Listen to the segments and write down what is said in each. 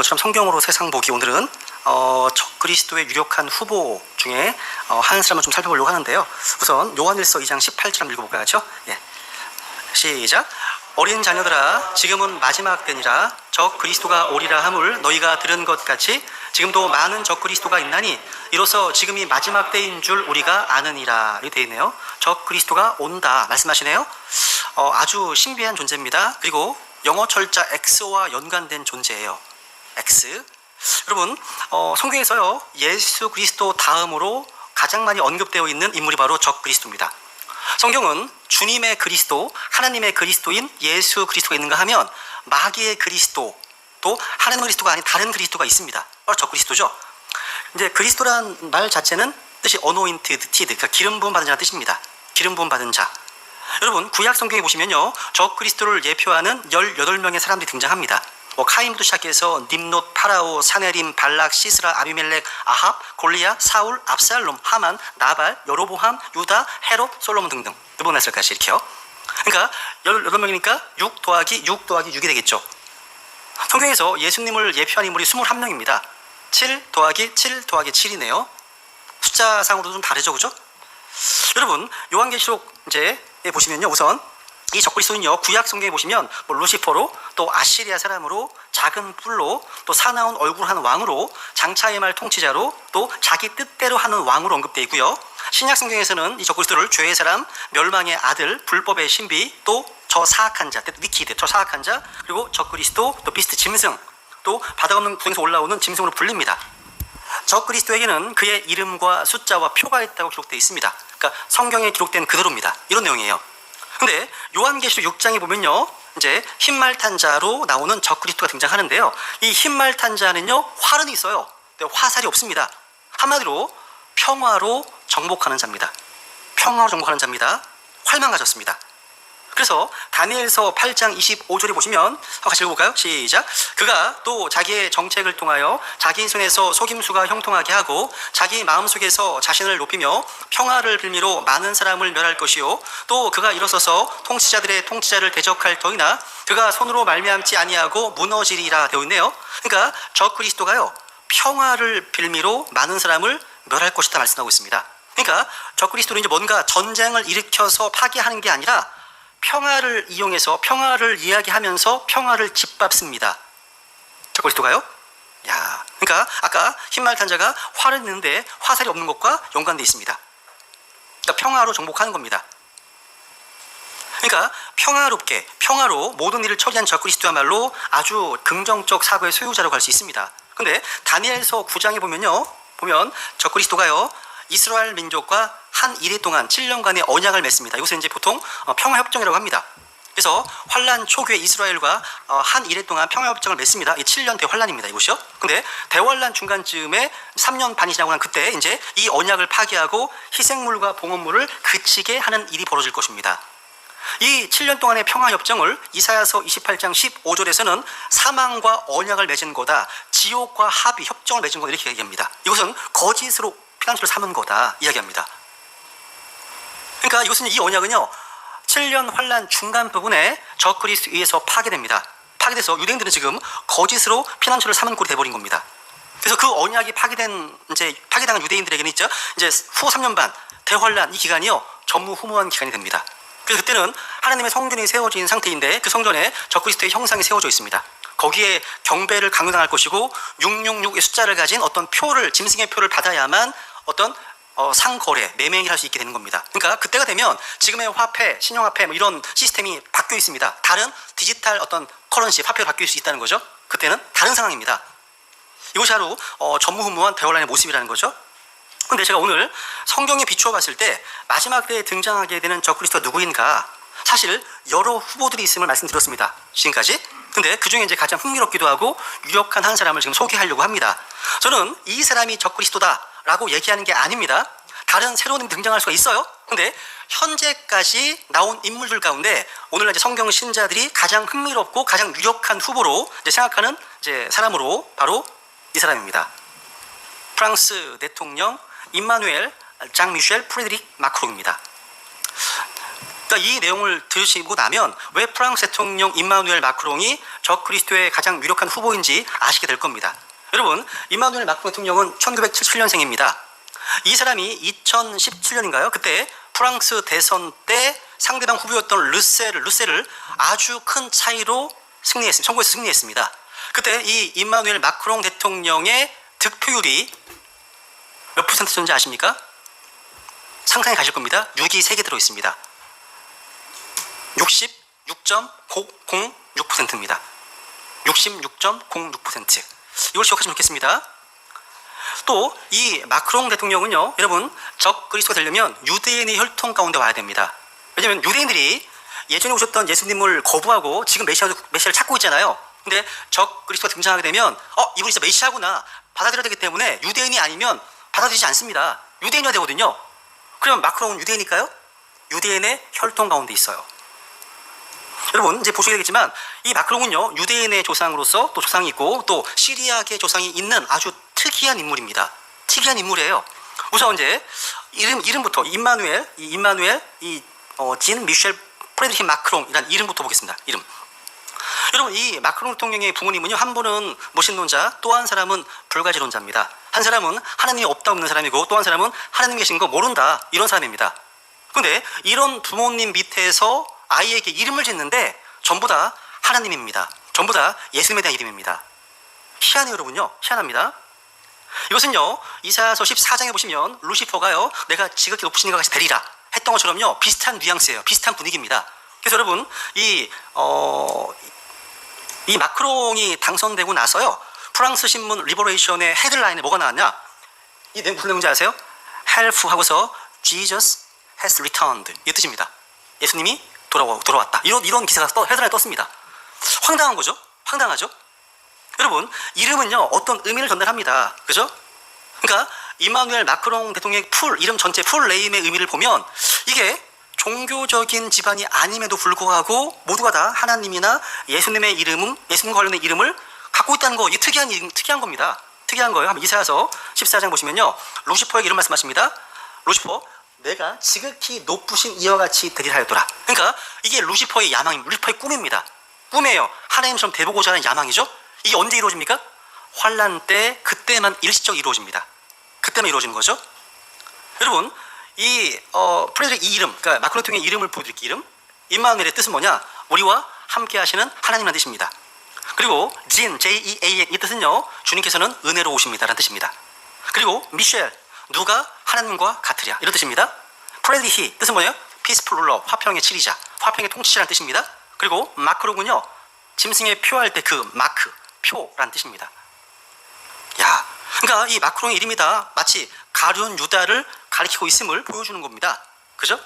것처럼 성경으로 세상 보기, 오늘은 적그리스도의 유력한 후보 중에 한 사람을 좀 살펴보려고 하는데요. 우선 요한일서 2장 18절 한번 읽어볼까요? 예. 시작. 어린 자녀들아, 지금은 마지막 때니라. 적그리스도가 오리라 함을 너희가 들은 것 같이 지금도 많은 적그리스도가 있나니 이로써 지금이 마지막 때인 줄 우리가 아느니라. 이렇게 되어 있네요. 적그리스도가 온다 말씀하시네요. 아주 신비한 존재입니다. 그리고 영어 철자 X와 연관된 존재예요. X. 여러분, 성경에서요, 예수 그리스도 다음으로 가장 많이 언급되어 있는 인물이 바로 적그리스도입니다. 성경은 주님의 그리스도, 하나님의 그리스도인 예수 그리스도가 있는가 하면 마귀의 그리스도, 또 하나님의 그리스도가 아닌 다른 그리스도가 있습니다. 바로 적그리스도죠. 이제 그리스도란 말 자체는 뜻이 anointed, 그러니까 기름 부음 받은 자라는 뜻입니다. 기름 부음 받은 자. 여러분, 구약 성경에 보시면요, 적그리스도를 예표하는 18명의 사람들이 등장합니다. 카인부터 시작해서 님롯, 파라오, 사네림, 발락, 시스라, 아비멜렉, 아합, 골리앗, 사울, 압살롬, 하만, 나발, 여로보함, 유다, 헤롯, 솔로몬 등등. 몇 번 했을까요? 이렇게요. 그러니까 18명이니까 6 더하기 6 더하기 6이 되겠죠. 성경에서 예수님을 예표한 인물이 21명입니다. 7 더하기 7 더하기 7이네요. 숫자상으로도 좀 다르죠, 그죠? 여러분, 요한계시록 이제 보시면요, 우선 이 적그리스도는요, 구약 성경에 보시면 루시퍼로, 또 아시리아 사람으로, 작은 뿔로, 또 사나운 얼굴 한 왕으로, 장차의 말 통치자로, 또 자기 뜻대로 하는 왕으로 언급되어 있고요. 신약 성경에서는 이 적그리스도를 죄의 사람, 멸망의 아들, 불법의 신비, 또 저 사악한 자, 위키드, 저 사악한 자, 그리고 적그리스도, 또 비스트 짐승, 또 바닥 없는 구덩이에서 올라오는 짐승으로 불립니다. 적그리스도에게는 그의 이름과 숫자와 표가 있다고 기록되어 있습니다. 그러니까 성경에 기록된 그대로입니다. 이런 내용이에요. 근데 요한계시록 6장에 보면요, 이제 흰말 탄 자로 나오는 적그리스도가 등장하는데요. 이 흰말 탄 자는요, 활은 있어요. 근데 화살이 없습니다. 한마디로 평화로 정복하는 자입니다. 평화로 정복하는 자입니다. 활만 가졌습니다. 그래서 다니엘서 8장 25절에 보시면 같이 읽어볼까요? 시작. 그가 또 자기의 정책을 통하여 자기 손에서 속임수가 형통하게 하고 자기 마음속에서 자신을 높이며 평화를 빌미로 많은 사람을 멸할 것이요, 또 그가 일어서서 통치자들의 통치자를 대적할 터이나 그가 손으로 말미암지 아니하고 무너지리라 되어 있네요. 그러니까 적그리스도가요, 평화를 빌미로 많은 사람을 멸할 것이다 말씀하고 있습니다. 그러니까 적그리스도는 이제 뭔가 전쟁을 일으켜서 파괴하는 게 아니라 평화를 이용해서 평화를 이야기하면서 평화를 짓밟습니다. 적그리스도가요? 야, 그러니까 아까 흰말 탄 자가 활을 있는데 화살이 없는 것과 연관되어 있습니다. 그러니까 평화로 정복하는 겁니다. 그러니까 평화롭게, 평화로 모든 일을 처리한 적그리스도야말로 아주 긍정적 사고의 소유자라고 할 수 있습니다. 근데 다니엘서 9장에 보면 적그리스도가요, 이스라엘 민족과 한 이래 동안 7년간의 언약을 맺습니다. 이것을 이제 보통 평화협정이라고 합니다. 그래서 환란 초기에 이스라엘과 한 이래 동안 평화협정을 맺습니다. 이 7년 대환란입니다, 이것이요. 근데 대환란 중간쯤에 3년 반이 지나고 난 그때 이제 이 언약을 파기하고 희생물과 봉헌물을 그치게 하는 일이 벌어질 것입니다. 이 7년 동안의 평화협정을 이사야서 28장 15절에서는 사망과 언약을 맺은 거다, 지옥과 합의, 협정을 맺은 거다, 이렇게 얘기합니다. 이것은 거짓으로 피난처를 삼은 거다 이야기합니다. 그러니까 이것은, 이 언약은요, 7년 환란 중간 부분에 적그리스도에 의해서 파괴됩니다. 파괴돼서 유대인들은 지금 거짓으로 피난처를 삼은 꼴이 돼버린 겁니다. 그래서 그 언약이 파괴당한 유대인들에게는 이제 후 3년 반 대환란, 이 기간이요, 전무후무한 기간이 됩니다. 그래서 그때는 하나님의 성전이 세워진 상태인데 그 성전에 적그리스도의 형상이 세워져 있습니다. 거기에 경배를 강요당할 것이고 666의 숫자를 가진 어떤 표를, 짐승의 표를 받아야만 어떤 상거래, 매매를 할 수 있게 되는 겁니다. 그러니까 그때가 되면 지금의 화폐, 신용화폐 이런 시스템이 바뀌어 있습니다. 다른 디지털 어떤 커런시, 화폐로 바뀔 수 있다는 거죠. 그때는 다른 상황입니다. 이것이 바로 전무후무한 대환란의 모습이라는 거죠. 그런데 제가 오늘 성경에 비추어 봤을 때 마지막 때에 등장하게 되는 적그리스도가 누구인가, 사실 여러 후보들이 있음을 말씀드렸습니다, 지금까지. 근데 그 중에 이제 가장 흥미롭기도 하고 유력한 한 사람을 지금 소개하려고 합니다. 저는 이 사람이 적그리스도다라고 얘기하는 게 아닙니다. 다른 새로운 인물이 등장할 수가 있어요. 근데 현재까지 나온 인물들 가운데 오늘날 이제 성경 신자들이 가장 흥미롭고 가장 유력한 후보로 이제 생각하는 이제 사람으로 바로 이 사람입니다. 프랑스 대통령 임마누엘 장 미셸 프레드릭 마크롱입니다. 그러니까 이 내용을 들으시고 나면 왜 프랑스 대통령 임마누엘 마크롱이 적그리스도의 가장 유력한 후보인지 아시게 될 겁니다. 여러분, 임마누엘 마크롱 대통령은 1977년생입니다. 이 사람이 2017년인가요? 그때 프랑스 대선 때 상대방 후보였던 르셀을 아주 큰 차이로 선거에서 승리했습니다. 그때 이 임마누엘 마크롱 대통령의 득표율이 몇 %였는지 아십니까? 상상해 가실 겁니다. 6이 3개 들어있습니다. 66.006%입니다. 66.06%. 이걸 기억하시면 좋겠습니다. 또 이 마크롱 대통령은요, 여러분, 적그리스도가 되려면 유대인의 혈통 가운데 와야 됩니다. 왜냐하면 유대인들이 예전에 오셨던 예수님을 거부하고 지금 메시아를 찾고 있잖아요. 근데 적그리스도가 등장하게 되면 이분이 진짜 메시아구나 받아들여야 되기 때문에 유대인이 아니면 받아들이지 않습니다. 유대인이어야 되거든요. 그러면 마크롱은 유대인일까요? 유대인의 혈통 가운데 있어요. 여러분, 이제 보시게 되겠지만 이 마크롱은요, 유대인의 조상으로서 또 조상이 있고 또 시리아계 조상이 있는 아주 특이한 인물입니다. 특이한 인물이에요. 우선 이제 이름부터 임마누엘, 진 미셸 프레드리히 마크롱이라는 이름부터 보겠습니다. 이름. 여러분, 이 마크롱 대통령의 부모님은요, 한 분은 무신론자, 또 한 사람은 불가지론자입니다. 한 사람은 하나님이 없다 없는 사람이고 또 한 사람은 하나님 계신 거 모른다, 이런 사람입니다. 그런데 이런 부모님 밑에서 아이에게 이름을 짓는데 전부 다 하나님입니다. 전부 다 예수님에 대한 이름입니다. 희한해요, 여러분요. 희한합니다. 이것은요, 이사야서 14장에 보시면 루시퍼가요, 내가 지극히 높으신 이가 같이 되리라 했던 것처럼요, 비슷한 뉘앙스예요. 비슷한 분위기입니다. 그래서 여러분, 이 마크롱이 당선되고 나서요, 프랑스 신문 리버레이션의 헤드라인에 뭐가 나왔냐? 이 내용 무슨 내용인지 아세요? Help 하고서 Jesus has returned, 이 뜻입니다. 예수님이 돌아왔다. 이런 기사가 헤드라인에 떴습니다. 황당한 거죠? 황당하죠? 여러분, 이름은요, 어떤 의미를 전달합니다. 그죠? 그러니까 임마누엘 마크롱 대통령의 이름 전체 풀 네임의 의미를 보면 이게 종교적인 집안이 아님에도 불구하고 모두가 다 하나님이나 예수님의 예수님과 관련된 이름을 갖고 있다는 거, 이게 특이한 겁니다. 특이한 거예요. 한번 이사야서 14장 보시면요, 루시퍼에게 이런 말씀하십니다. 루시퍼, 내가 지극히 높으신 이와 같이 되리라 하였더라. 그러니까 이게 루시퍼의 야망입니다. 루시퍼의 꿈입니다. 꿈이에요. 하나님처럼 되보고자 하는 야망이죠. 이게 언제 이루어집니까? 환란 때, 그때만 일시적 이루어집니다. 그때만 이루어지는 거죠. 여러분, 이 프레드릭 이 이름, 그러니까 마크롱 대통령의 이름을 보여드릴게요. 이름, 임마누엘의 뜻은 뭐냐? 우리와 함께 하시는 하나님이라는 뜻입니다. 그리고 진, J-E-A-N, 이 뜻은요, 주님께서는 은혜로 오십니다라는 뜻입니다. 그리고 미셸, 누가 하나님과 같으랴, 이런 뜻입니다. 프레드리히, 뜻은 뭐예요? 피스풀 룰러, 화평의 치리자, 화평의 통치자라는 뜻입니다. 그리고 마크롱은요, 짐승의 표할 때 그 마크, 표라는 뜻입니다. 야, 그러니까 이 마크롱의 이름이 다 마치 가룟 유다를 가리키고 있음을 보여주는 겁니다. 그죠?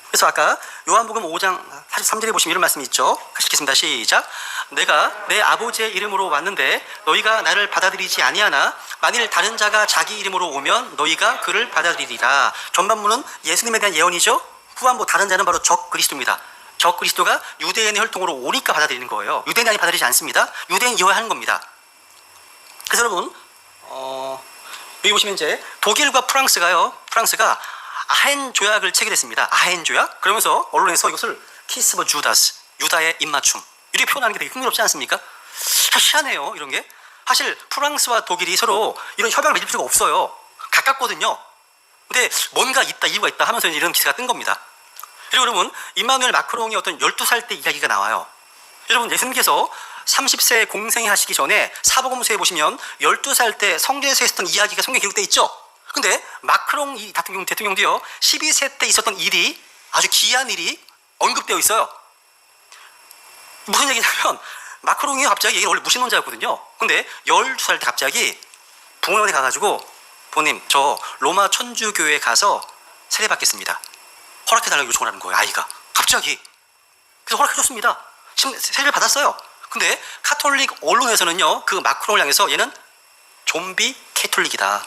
그래서 아까 요한복음 5장 43절에 보시면 이런 말씀이 있죠. 같이 읽겠습니다. 시작. 내가 내 아버지의 이름으로 왔는데 너희가 나를 받아들이지 아니하나 만일 다른 자가 자기 이름으로 오면 너희가 그를 받아들이리라. 전반부는 예수님에 대한 예언이죠. 후반부 다른 자는 바로 적그리스도입니다. 적그리스도가 유대인의 혈통으로 오니까 받아들이는 거예요. 유대인이 아니 받아들이지 않습니다. 유대인 이해하는 겁니다. 그래서 여러분, 여기 보시면 이제 독일과 프랑스가 아헨 조약을 체결했습니다. 아헨 조약? 그러면서 언론에서 이것을 키스 오브 주다스, 유다의 입맞춤, 이렇게 표현하는 게 되게 흥미롭지 않습니까? 참 희한해요, 이런 게. 사실 프랑스와 독일이 서로 이런 협약을 맺을 필요가 없어요. 가깝거든요. 근데 뭔가 있다, 이유가 있다 하면서 이런 기사가 뜬 겁니다. 그리고 여러분, 임마누엘 마크롱이 어떤 12살 때 이야기가 나와요. 여러분, 예수님께서 30세 공생이 하시기 전에 사복음서에 보시면 12살 때 성전에서 했던 이야기가 성경에 기록되어 있죠. 근데 마크롱 대통령도요, 12세 때 있었던 일이, 아주 기이한 일이 언급되어 있어요. 무슨 얘기냐면 마크롱이 갑자기, 얘는 원래 무신론자였거든요. 근데 12살 때 갑자기 부모님한테 가가지고, 부모님, 저 로마 천주교회에 가서 세례받겠습니다, 허락해달라고 요청을 하는 거예요. 아이가 갑자기. 그래서 허락해줬습니다. 세례를 받았어요. 근데 카톨릭 언론에서는요, 그 마크롱을 향해서 얘는 좀비 캐톨릭이다.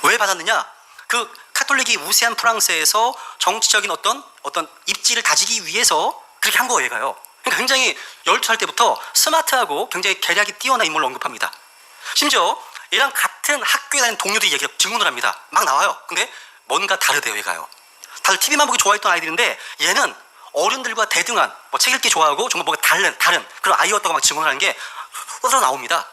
왜 받았느냐? 그 카톨릭이 우세한 프랑스에서 정치적인 어떤 입지를 다지기 위해서 그렇게 한 거예요, 얘가요. 그러니까 굉장히 12살 때부터 스마트하고 굉장히 계략이 뛰어난 인물로 언급합니다. 심지어 얘랑 같은 학교에 다니는 동료들이 증언을 합니다. 막 나와요. 근데 뭔가 다르대요, 얘가요. 다들 TV만 보기 좋아했던 아이들인데 얘는 어른들과 대등한 책 읽기 좋아하고 정말 뭔가 다른 그런 아이였다고 막 증언하는 게 떠들어 나옵니다.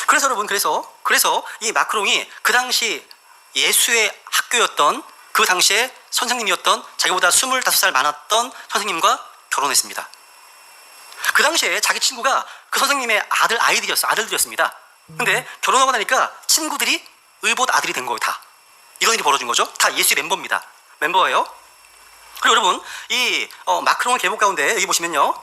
그래서 여러분 그래서 이 마크롱이 그 당시 예수의 학교였던 그 당시에 선생님이었던 자기보다 25살 많았던 선생님과 결혼했습니다. 그 당시에 자기 친구가 그 선생님의 아들들이었습니다. 근데 결혼하고 나니까 친구들이 의붓 아들이 된 거예요. 다 이런 일이 벌어진 거죠. 다 예수의 멤버예요. 그리고 여러분 이 마크롱의 계보 가운데 여기 보시면요,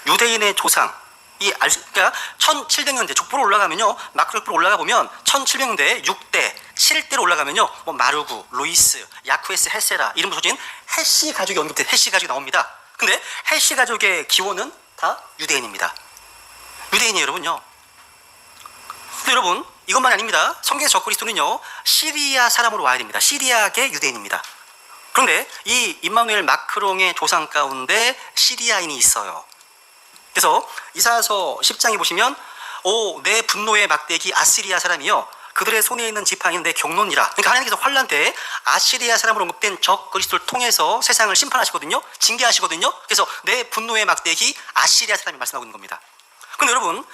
유대인의 조상 그러니까 1700년대 족보로 올라가면요, 마크롱 족보로 올라가 보면 1700년대 6대 7대로 올라가면요, 뭐 마르구, 루이스, 야쿠에스, 헤세라 이름 붙여진 헤시 가족이 언급돼 헤시 가족이 나옵니다. 근데 헤시 가족의 기원은 다 유대인입니다. 유대인이에요, 여러분요. 근데 여러분 이것만이 아닙니다. 성경의 적그리스도는요, 시리아 사람으로 와야 됩니다. 시리아계 유대인입니다. 그런데 이 임마누엘 마크롱의 조상 가운데 시리아인이 있어요. 그래서 이사야서 10장에 보시면 내 분노의 막대기 아시리아 사람이요, 그들의 손에 있는 지팡이는 내 경론이라. 그러니까 하나님께서 환란 때 아시리아 사람으로 언급된 적그리스도를 통해서 세상을 심판하시거든요. 징계하시거든요. 그래서 내 분노의 막대기 아시리아 사람이 말씀하고 있는 겁니다. 그런데 여러분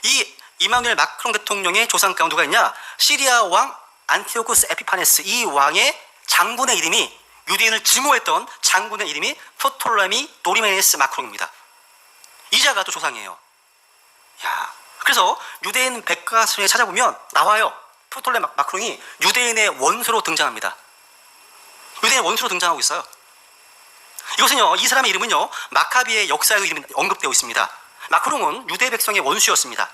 이 임마누엘 마크롱 대통령의 조상 가운데 누가 있냐? 시리아 왕 안티오쿠스 에피파네스, 이 왕의 장군의 이름이, 유대인을 증오했던 장군의 이름이 프톨레미 도리메네스 마크롱입니다. 이자가 또 조상이에요. 그래서 유대인 백과서에 찾아보면 나와요. 프톨레미 마크롱이 유대인의 원수로 등장합니다. 유대인의 원수로 등장하고 있어요. 이것은요, 이 사람의 이름은요, 마카비의 역사에도 이름이 언급되어 있습니다. 마크롱은 유대 백성의 원수였습니다.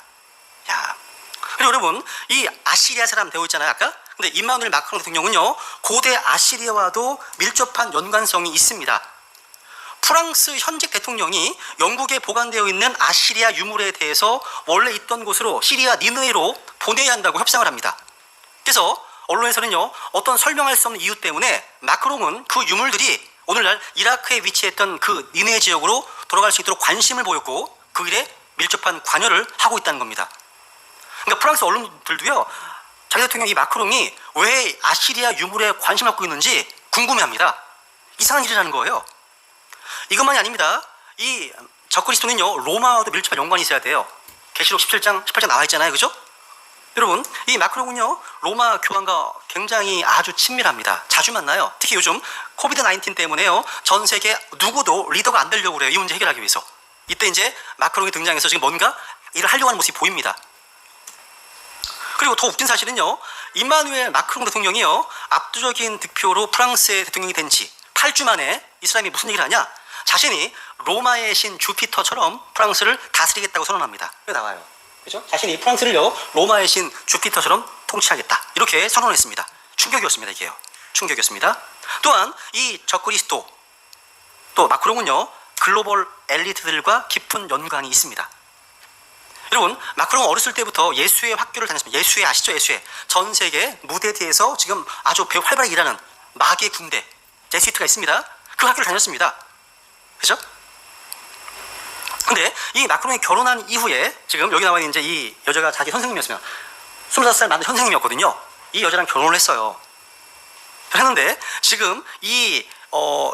그리고 여러분 이 아시리아 사람 되어 있잖아요, 아까. 근데 임마누엘 마크롱 대통령은요, 고대 아시리아와도 밀접한 연관성이 있습니다. 프랑스 현직 대통령이 영국에 보관되어 있는 아시리아 유물에 대해서 원래 있던 곳으로 시리아 니느웨로 보내야 한다고 협상을 합니다. 그래서 언론에서는요, 어떤 설명할 수 없는 이유 때문에 마크롱은 그 유물들이 오늘날 이라크에 위치했던 그 니느웨 지역으로 돌아갈 수 있도록 관심을 보였고 그 일에 밀접한 관여를 하고 있다는 겁니다. 그러니까 프랑스 언론들도요, 자기 대통령 이 마크롱이 왜 아시리아 유물에 관심을 갖고 있는지 궁금해합니다. 이상한 일이라는 거예요. 이것만이 아닙니다. 이 적그리스도는요, 로마와도 밀접한 연관이 있어야 돼요. 계시록 18장 나와 있잖아요, 그죠? 여러분 이 마크롱은요, 로마 교황과 굉장히 아주 친밀합니다. 자주 만나요. 특히 요즘 코비드 19 때문에요, 전 세계 누구도 리더가 안 되려고 그래요. 이 문제 해결하기 위해서. 이때 이제 마크롱이 등장해서 지금 뭔가 일을 하려고 하는 모습이 보입니다. 그리고 더 웃긴 사실은요, 임마누엘 마크롱 대통령이요, 압도적인 득표로 프랑스의 대통령이 된 지 8주 만에 이 사람이 무슨 얘기를 하냐? 자신이 로마의 신 주피터처럼 프랑스를 다스리겠다고 선언합니다. 여기 나와요. 그죠? 자신이 프랑스를요, 로마의 신 주피터처럼 통치하겠다. 이렇게 선언했습니다. 충격이었습니다, 이게요. 충격이었습니다. 또한 이 적그리스도 또 마크롱은요, 글로벌 엘리트들과 깊은 연관이 있습니다. 여러분 마크롱은 어렸을 때부터 예수의 학교를 다녔습니다. 예수의 아시죠? 예수의 전 세계 무대 뒤에서 지금 아주 활발하게 일하는 마계 군대 제스위트가 있습니다. 그 학교를 다녔습니다. 그죠? 근데 이 마크롱이 결혼한 이후에 지금 여기 나와 있는 이제 이 여자가 자기 선생님이었으면 25살 많은 선생님이었거든요. 이 여자랑 결혼을 했어요. 했는데 지금 이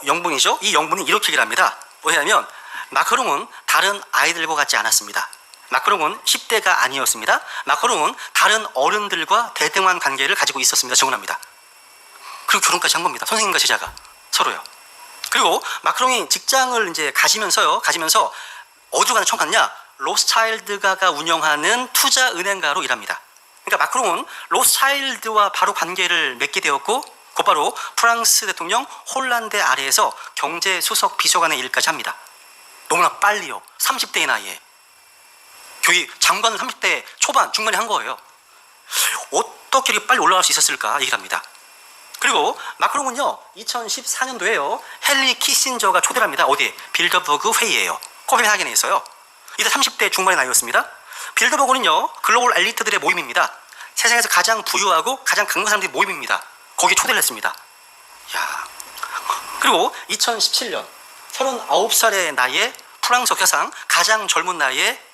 영분이죠. 이 영분이 이렇게 얘기를 합니다. 뭐냐면 마크롱은 다른 아이들과 같지 않았습니다. 마크롱은 10대가 아니었습니다. 마크롱은 다른 어른들과 대등한 관계를 가지고 있었습니다. 증언합니다. 그리고 결혼까지 한 겁니다. 선생님과 제자가 서로요. 그리고 마크롱이 직장을 이제 가지면서 어디로 처음 갔냐? 로스차일드가가 운영하는 투자은행가로 일합니다. 그러니까 마크롱은 로스차일드와 바로 관계를 맺게 되었고 곧바로 프랑스 대통령 홀란드 아래에서 경제수석 비서관의 일까지 합니다. 너무나 빨리요. 30대의 나이에. 교회 장관을 30대 초반, 중반에 한 거예요. 어떻게 이렇게 빨리 올라갈 수 있었을까 얘기를 합니다. 그리고 마크롱은요, 2014년도에요, 헨리 키신저가 초대를 합니다. 어디? 빌더버그 회의예요. 코펜하겐에서요. 이때 30대 중반의 나이였습니다. 빌더버그는요, 글로벌 엘리트들의 모임입니다. 세상에서 가장 부유하고 가장 강한 사람들의 모임입니다. 거기에 초대를 했습니다. 그리고 2017년 39살의 나이에 프랑스 역사상 가장 젊은 나이에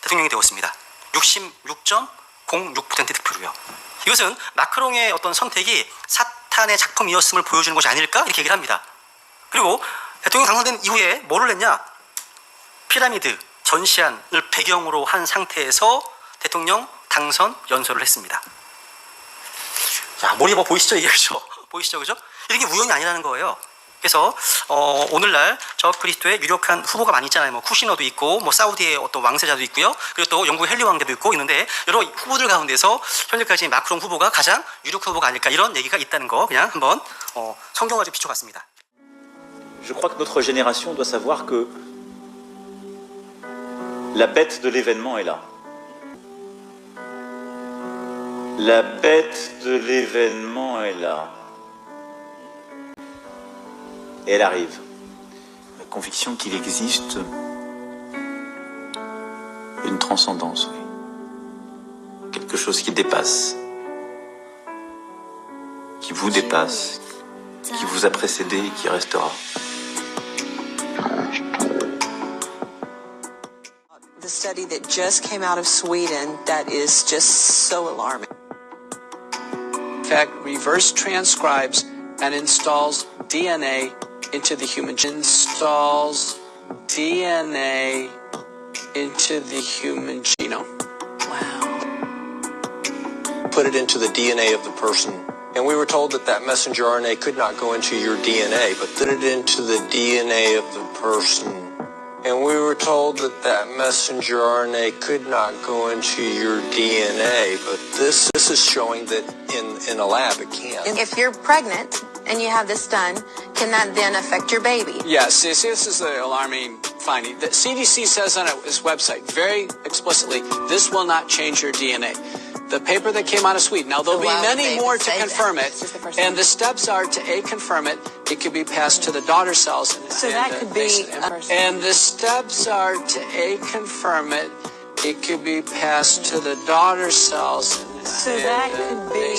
대통령이 되었습니다. 66.06% 득표로요. 이것은 마크롱의 어떤 선택이 탄의 작품이었음을 보여주는 것이 아닐까 이렇게 얘기를 합니다. 그리고 대통령 당선된 이후에 뭐를 냈냐? 피라미드, 전시안을 배경으로 한 상태에서 대통령 당선 연설을 했습니다. 자, 머리 뭐 보이시죠? 이게 그죠? 보이시죠? 그죠? 이게 우연이 아니라는 거예요. 그래서 오늘날 저 그리스도의 유력한 후보가 많이 있잖아요. 뭐 쿠시너도 있고, 뭐 사우디의 어떤 왕세자도 있고요. 그리고 또 영국 헨리 왕자도 있고 있는데 여러 후보들 가운데서 현재까지 마크롱 후보가 가장 유력 후보가 아닐까 이런 얘기가 있다는 거 그냥 한번 성경을 좀 비춰봤습니다. Je crois que notre génération doit savoir que la bête de l'événement est là. La bête de l'événement est là. Et elle arrive. La conviction qu'il existe une transcendance, oui. Quelque chose qui dépasse, qui vous dépasse, qui vous a précédé et qui restera. The study that just came out of Sweden that is just so alarming. In fact, reverse transcribes and installs DNA into the human genome. Installs DNA into the human genome. Wow. Put it into the DNA of the person. And we were told that that messenger RNA could not go into your DNA, but put it into the DNA of the person. And we were told that that messenger RNA could not go into your DNA, but this is showing that in a lab it can. If you're pregnant and you have this done, can that then affect your baby? Yes, this is the alarming finding. The CDC says on its website very explicitly, this will not change your DNA. The paper that came out of Sweden. Now, there'll be many more to confirm it, and the steps are to A, confirm it. It could be passed to the daughter cells. So that could be and the steps are to A, confirm it. It could be passed to the daughter cells. So that could be